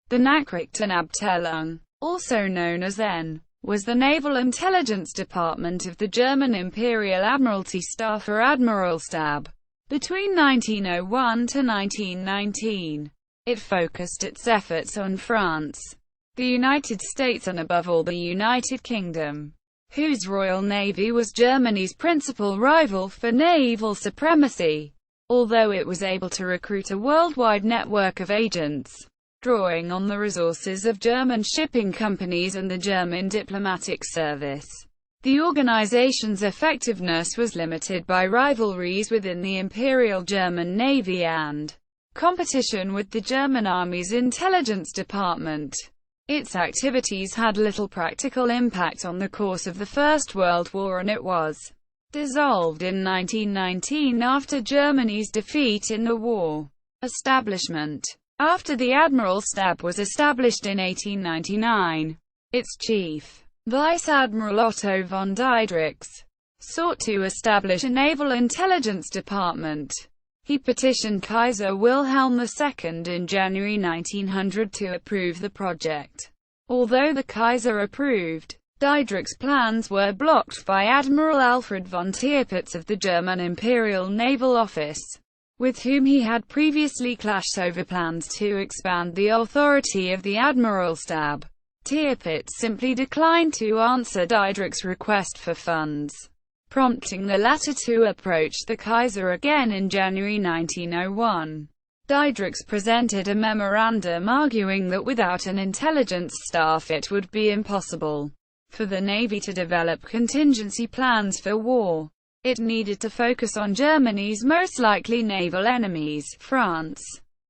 The Nachrichten-Abteilung, also known as N, was the naval intelligence department of the German Imperial Admiralty Staff or Admiralstab. Between 1901 to 1919, it focused its efforts on France, the United States and above all the United Kingdom, whose Royal Navy was Germany's principal rival for naval supremacy, although it was able to recruit a worldwide network of agents, drawing on the resources of German shipping companies and the German diplomatic service. The organization's effectiveness was limited by rivalries within the Imperial German Navy and competition with the German Army's intelligence department. Its activities had little practical impact on the course of the First World War, and it was dissolved in 1919 after Germany's defeat in the war. Establishment. After the Admiralstab was established in 1899, its chief, Vice Admiral Otto von Diedrichs, sought to establish a naval intelligence department. He petitioned Kaiser Wilhelm II in January 1900 to approve the project. Although the Kaiser approved, Diedrichs' plans were blocked by Admiral Alfred von Tirpitz of the German Imperial Naval Office, with whom he had previously clashed over plans to expand the authority of the Admiralstab. Tirpitz simply declined to answer Diedrichs' request for funds, prompting the latter to approach the Kaiser again in January 1901. Diedrichs presented a memorandum arguing that without an intelligence staff it would be impossible for the Navy to develop contingency plans for war. It needed to focus on Germany's most likely naval enemies, France,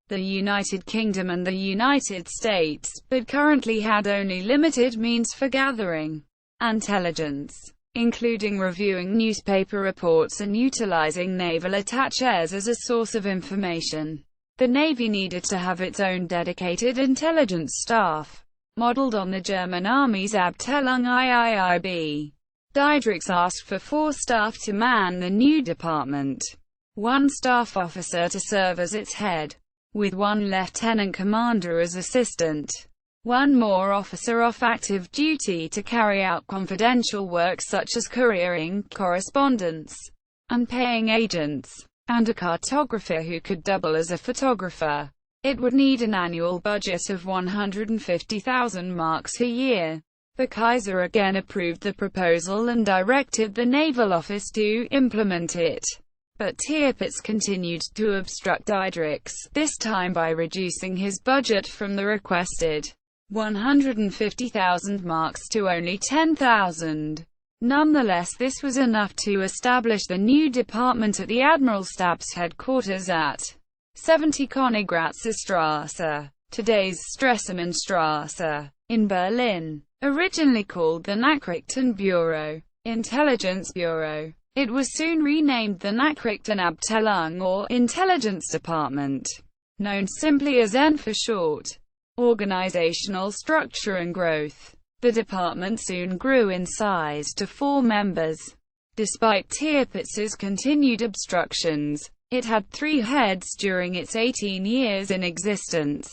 the United Kingdom and the United States, but currently had only limited means for gathering intelligence, including reviewing newspaper reports and utilizing naval attaches as a source of information. The Navy needed to have its own dedicated intelligence staff, modeled on the German Army's Abteilung IIIB. Diedrichs asked for 4 staff to man the new department, 1 staff officer to serve as its head, with 1 lieutenant commander as assistant, 1 more officer off active duty to carry out confidential work such as couriering, correspondence, and paying agents, and a cartographer who could double as a photographer. It would need an annual budget of 150,000 marks a year. The Kaiser again approved the proposal and directed the Naval Office to implement it. But Tirpitz continued to obstruct Diedrichs, this time by reducing his budget from the requested 150,000 marks to only 10,000. Nonetheless, this was enough to establish the new department at the Admiralstab's headquarters at 70 Königgrätzer, today's Stresemannstrasse, in Berlin. Originally called the Nachrichtenbureau, Intelligence Bureau, it was soon renamed the Nachrichtenabteilung or Intelligence Department, known simply as N for short. Organizational structure and growth. The department soon grew in size to 4 members. Despite Tirpitz's continued obstructions, it had 3 heads during its 18 years in existence.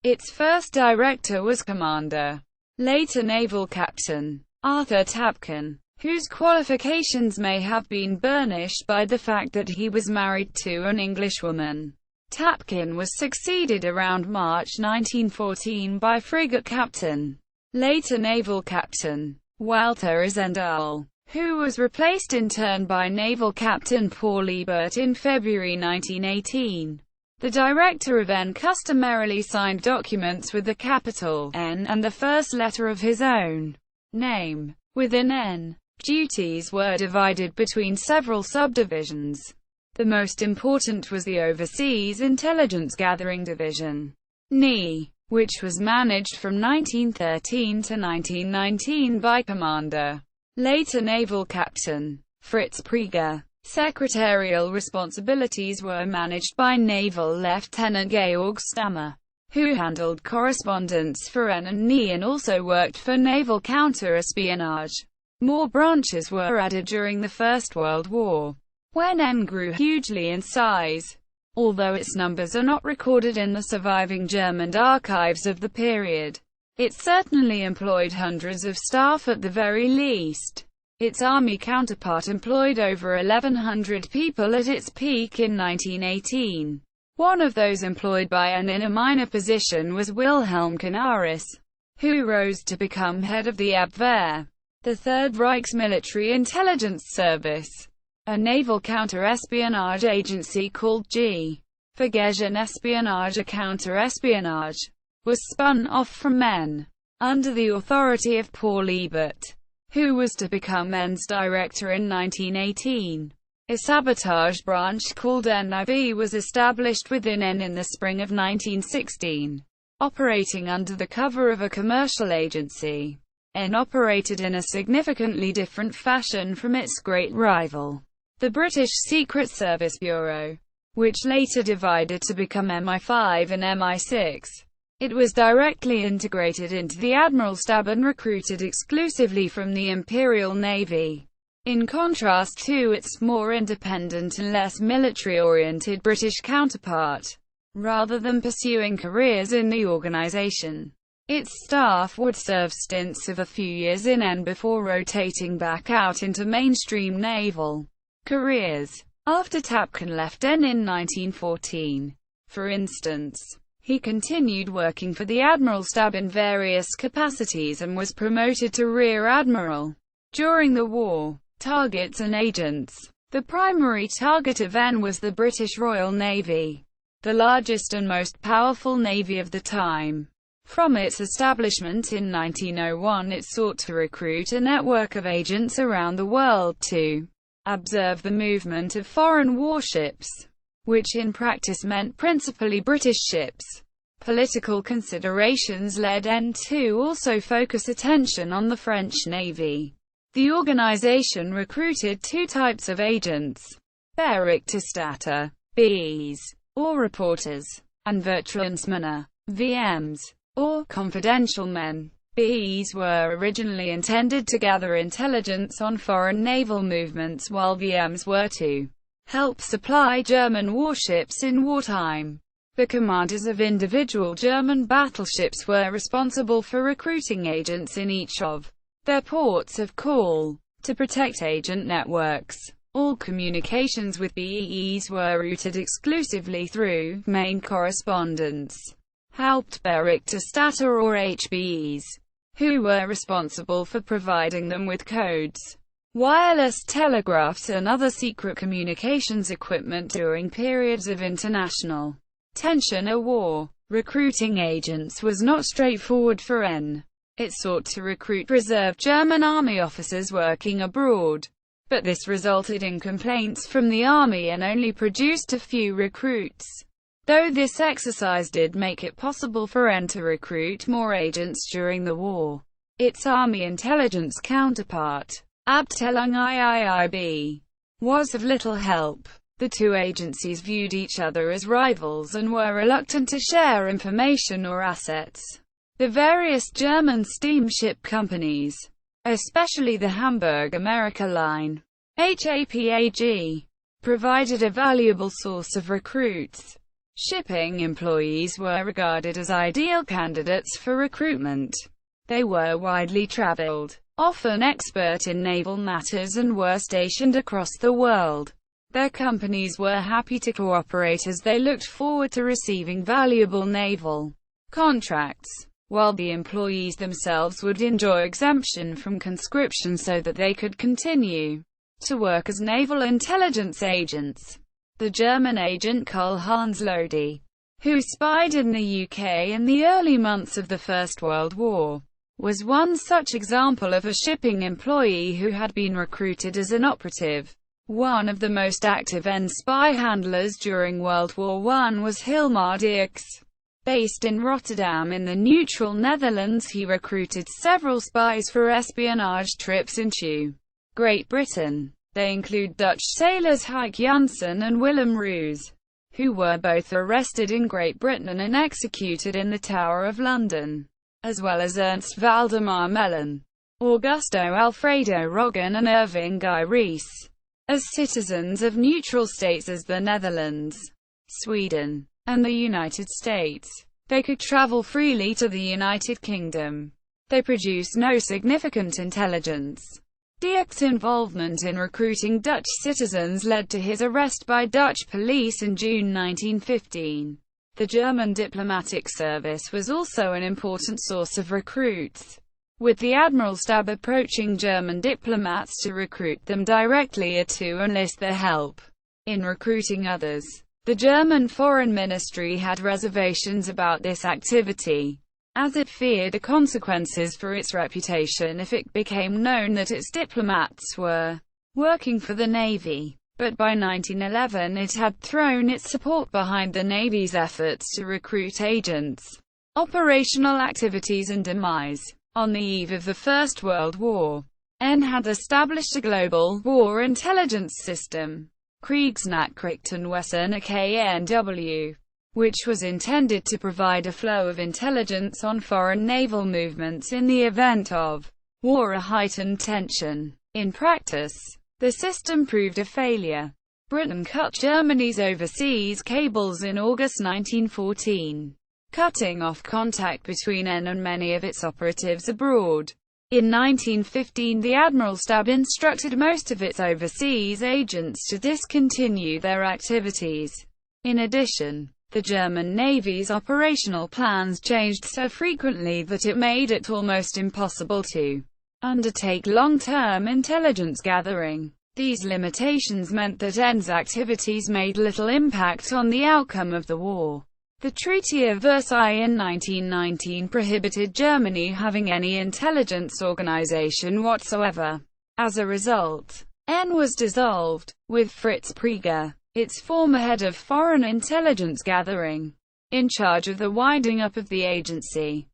Its first director was Commander, later Naval Captain, Arthur Tapken, whose qualifications may have been burnished by the fact that he was married to an Englishwoman. Tapken was succeeded around March 1914 by Frigate Captain, later Naval Captain, Walter Isendal, who was replaced in turn by Naval Captain Paul Ebert in February 1918. The director of N customarily signed documents with the capital N and the first letter of his own name. Within N, duties were divided between several subdivisions. The most important was the Overseas Intelligence Gathering Division, NI, which was managed from 1913 to 1919 by Commander, later Naval Captain, Fritz Prieger. Secretarial responsibilities were managed by Naval Lieutenant Georg Stammer, who handled correspondence for N and NI and also worked for naval counter-espionage. More branches were added during the First World War, when N grew hugely in size. although its numbers are not recorded in the surviving German archives of the period. It certainly employed hundreds of staff at the very least. Its army counterpart employed over 1,100 people at its peak in 1918. One of those employed by and in a minor position was Wilhelm Canaris, who rose to become head of the Abwehr, the Third Reich's military intelligence service. A naval counter-espionage agency called G. for Gegenespionage, a counter-espionage, was spun off from Men, under the authority of Paul Ebert, who was to become Men's director in 1918. A sabotage branch called NIV was established within N in the spring of 1916. Operating under the cover of a commercial agency, N operated in a significantly different fashion from its great rival, the British Secret Service Bureau, which later divided to become MI5 and MI6. It was directly integrated into the Admiralstab and recruited exclusively from the Imperial Navy. In contrast to its more independent and less military-oriented British counterpart, rather than pursuing careers in the organization, its staff would serve stints of a few years in N before rotating back out into mainstream naval careers. After Tapken left N in 1914, for instance, he continued working for the Admiralstab in various capacities and was promoted to Rear Admiral. During the war, targets and agents. The primary target of N was the British Royal Navy, the largest and most powerful navy of the time. From its establishment in 1901, it sought to recruit a network of agents around the world to observe the movement of foreign warships, which in practice meant principally British ships. Political considerations led N to also focus attention on the French Navy. The organization recruited two types of agents: Berichterstatter, BEs, or reporters, and Vertrauensmänner, VMs, or confidential men. BEs were originally intended to gather intelligence on foreign naval movements, while VMs were to help supply German warships in wartime. The commanders of individual German battleships were responsible for recruiting agents in each of their ports of call. To protect agent networks, all communications with BEs were routed exclusively through main correspondence. Hauptberichterstatter or HBEs, who were responsible for providing them with codes, wireless telegraphs and other secret communications equipment during periods of international tension or war. Recruiting agents was not straightforward for N. It sought to recruit reserve German army officers working abroad, but this resulted in complaints from the army and only produced a few recruits. Though this exercise did make it possible for N to recruit more agents during the war, its army intelligence counterpart, Abteilung IIIB, was of little help. The two agencies viewed each other as rivals and were reluctant to share information or assets. The various German steamship companies, especially the Hamburg-America Line, HAPAG, provided a valuable source of recruits. Shipping employees were regarded as ideal candidates for recruitment. They were widely traveled, often expert in naval matters, and were stationed across the world. Their companies were happy to cooperate as they looked forward to receiving valuable naval contracts, while the employees themselves would enjoy exemption from conscription so that they could continue to work as naval intelligence agents. The German agent Karl-Heinz Lodi, who spied in the UK in the early months of the First World War, was one such example of a shipping employee who had been recruited as an operative. One of the most active N spy handlers during World War I was Hilmar Dirks. Based in Rotterdam in the neutral Netherlands, he recruited several spies for espionage trips into Great Britain. They include Dutch sailors Heike Janssen and Willem Roos, who were both arrested in Great Britain and executed in the Tower of London, as well as Ernst Valdemar Mellon, Augusto Alfredo Roggen and Irving Guy Rees, as citizens of neutral states as the Netherlands. Sweden, and the United States. They could travel freely to the United Kingdom. They produced no significant intelligence. Dieck's involvement in recruiting Dutch citizens led to his arrest by Dutch police in June 1915. The German diplomatic service was also an important source of recruits, with the Admiralstab approaching German diplomats to recruit them directly or to enlist their help in recruiting others. The German Foreign Ministry had reservations about this activity, as it feared the consequences for its reputation if it became known that its diplomats were working for the Navy. But by 1911 it had thrown its support behind the Navy's efforts to recruit agents, operational activities and demise. On the eve of the First World War, N had established a global war intelligence system, Kriegsnachrichtenwesen KNW, which was intended to provide a flow of intelligence on foreign naval movements in the event of war or heightened tension. In practice, the system proved a failure. Britain cut Germany's overseas cables in August 1914, cutting off contact between N and many of its operatives abroad. In 1915, the Admiralstab instructed most of its overseas agents to discontinue their activities. In addition, the German Navy's operational plans changed so frequently that it made it almost impossible to undertake long-term intelligence gathering. These limitations meant that N's activities made little impact on the outcome of the war. The Treaty of Versailles in 1919 prohibited Germany having any intelligence organization whatsoever. As a result, N was dissolved, with Fritz Prieger, its former head of foreign intelligence gathering, in charge of the winding up of the agency.